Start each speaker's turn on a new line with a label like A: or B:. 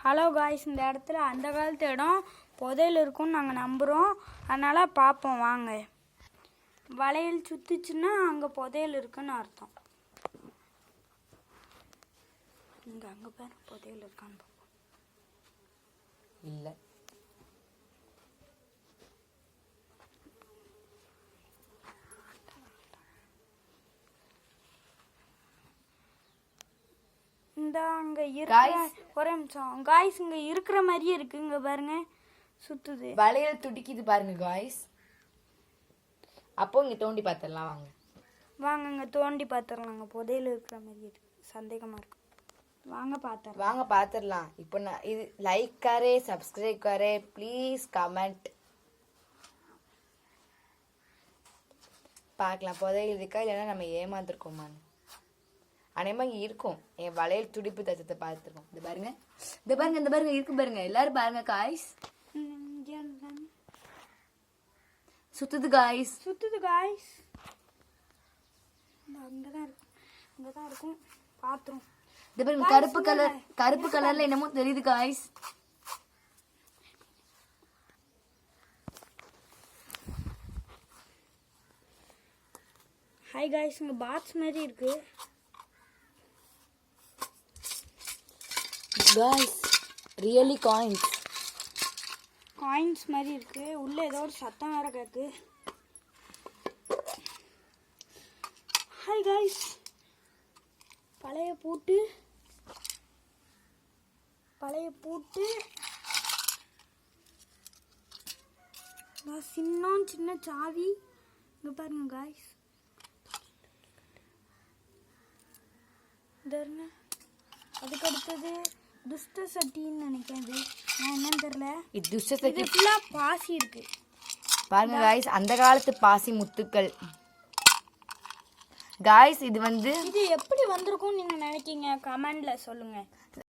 A: Hello guys, இந்த இடத்துல அந்த காலத்து இடம் புதையல் இருக்கும்னு நாங்கள் நம்புகிறோம். அதனால் பார்ப்போம் வாங்க. வளையல் சுற்றுச்சுன்னா அங்கே புதையல் இருக்குன்னு அர்த்தம். இங்கே அங்கே பேர் புதையல் இருக்கான்னு பார்ப்போம்.
B: இல்லை,
A: இந்த அங்கே இருக்கிற ஒரு நிமிஷம் காய்ஸ், இங்கே இருக்கிற மாதிரியே இருக்கு. இங்கே பாருங்க, சுத்துது,
B: வளையல் துடிக்குது பாருங்க காய்ஸ். அப்போ இங்கே தோண்டி பார்த்துடலாம் வாங்க.
A: வாங்க இங்கே தோண்டி பார்த்துடலாங்க. புதையல் இருக்கிற மாதிரி இருக்கு, சந்தேகமாக இருக்கு. வாங்க பார்த்துடலாம்.
B: வாங்க பார்த்துடலாம். இப்போ நான் இது லைக் करे, सब्सक्राइब करे, ப்ளீஸ் கமெண்ட். பார்க்கலாம் புதையல் இருக்கா இல்லைன்னா நம்ம ஏமாந்துருக்கோமான்னு. அநேகமாக இங்கே இருக்கும். என் வளையல் துடிப்பு தச்சத்தை பார்த்துருக்கோம். இந்த பாருங்க, இந்த பாருங்க, இந்த பாருங்க இருக்கு பாருங்க. எல்லாரும் பாருங்க காய்ஸ். சுத்துது காய்ஸ்,
A: சுத்துது காய்ஸ். அங்கே தான் இருக்கும், இங்கே தான் இருக்கும். பார்த்துரும்.
B: இந்த பாருங்க, கருப்பு கலர்ல என்னமோ தெரியுது காய்ஸ்.
A: ஹாய் காய்ஸ், இங்கே பாக்ஸ் மாதிரி இருக்கு
B: காய்ஸ். ரியலி காயின்ஸ்
A: மாதிரி இருக்கு. உள்ள ஏதோ ஒரு சத்தம் வேற கேக்கு. ஹாய் காய்ஸ், பழைய பூட்டு சின்ன சாவி. இங்க பாருங்க காய்ஸ், அதுக்கு அடுத்தது துஷ்ட சட்டின்னு நினைக்கிறது. நான் என்னன்னு தெரியல.
B: இது துஷ்ட சட்டி
A: ஃபுல்லா பாசி இருக்கு
B: பாருங்க காய்ஸ். அந்த காலத்து பாசி முத்துக்கள் காய்ஸ். இது
A: எப்படி வந்திருக்கும்னு நீங்க நினைக்கீங்க? கமெண்ட்ல சொல்லுங்க.